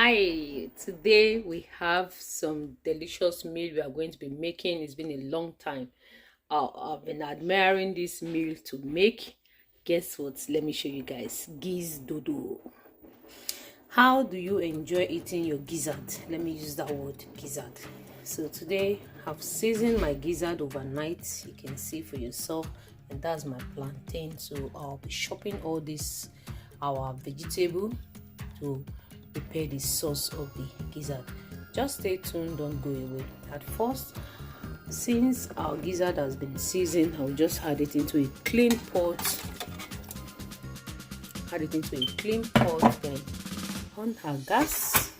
Hi, today we have some delicious meal we are going to be making. It's been a long time. I've been admiring this meal to make. Guess what? Let me show you guys. Giz dodo. How do you enjoy eating your gizzard? Let me use that word, gizzard. So today I've seasoned my gizzard overnight. You can see for yourself, and that's my plantain. So I'll be chopping all this our vegetable to prepare the sauce of the gizzard. Just stay tuned, don't go away. At first, since our gizzard has been seasoned, I'll just add it into a clean pot. Add it into a clean pot, then on our gas,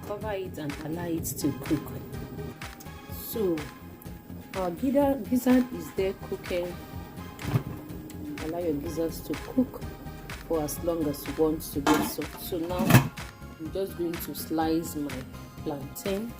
cover it and allow it to cook. So our gizzard is there cooking. Allow your gizzards to cook for as long as you want to get soft. So now I'm just going to slice my plantain.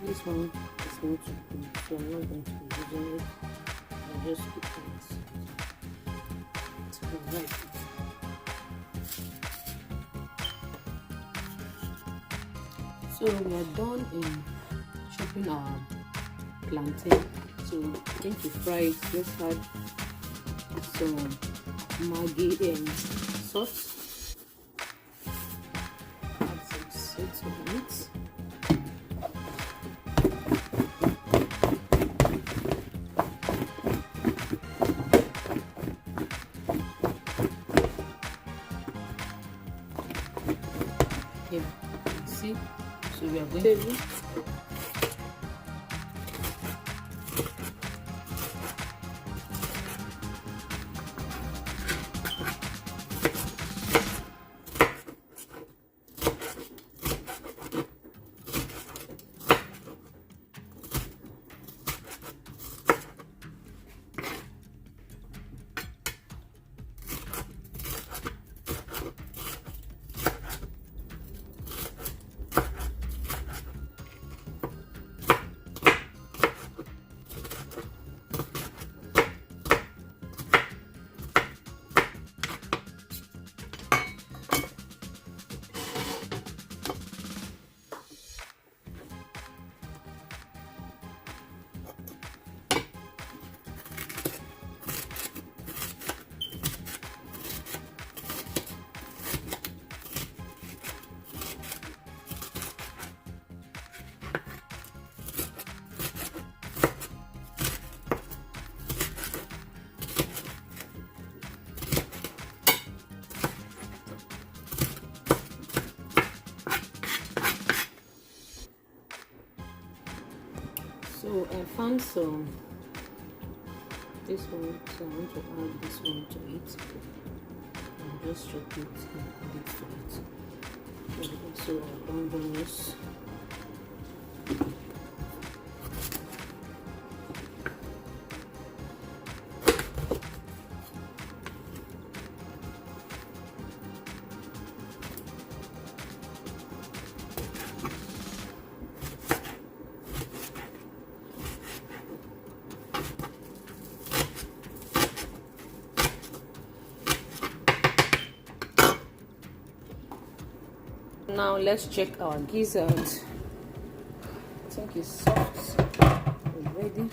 This one is not too big, so I'm not going to be using it. I'll just put it to the right. So we are done in chopping our plantain. So I'm going to fry it. Let's add some Maggi and sauce. Add some salt on it. Here, see, so we are going to So I found some this one, so I want to add this one to it and just chop it and add it to it. And also onions. now let's check our gizzard. I think it's soft already.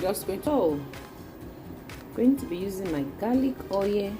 Just going to be using my garlic oil.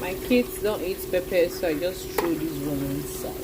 My kids don't eat pepper, so I just throw this one inside.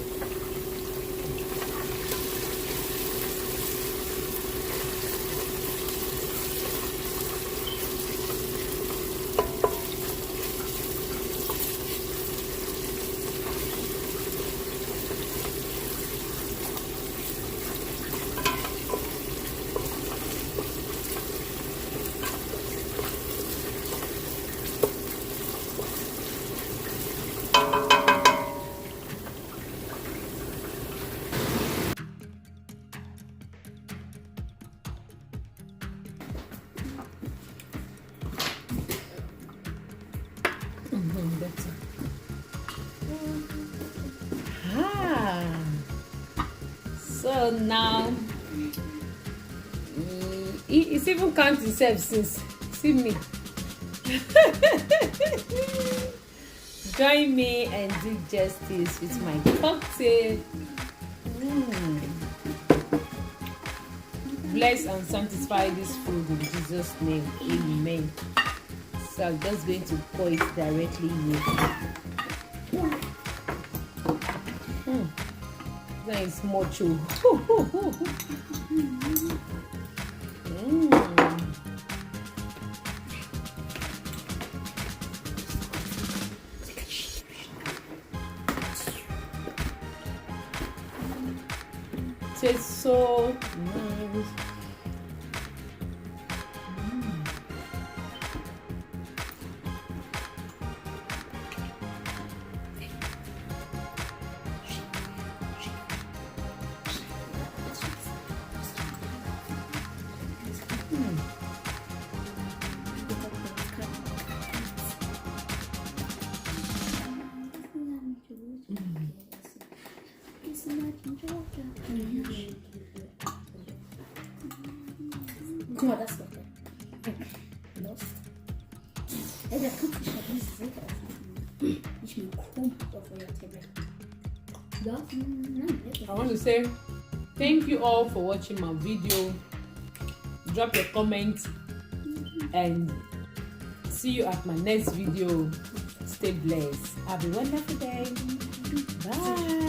So now it's even counting himself since see me. Join me and do justice with my cocktail. Bless and sanctify this food in Jesus' name. Amen. So I'm just going to pour it directly here. That is much. Tastes so nice. Guck mal, das wird Lust. Ey, der Kuchen hat nicht so offen. Ich bin krumm auf euer Table. I want to say thank you all for watching my video. Drop your comments and see you at my next video. Stay blessed. Have a wonderful day. Bye.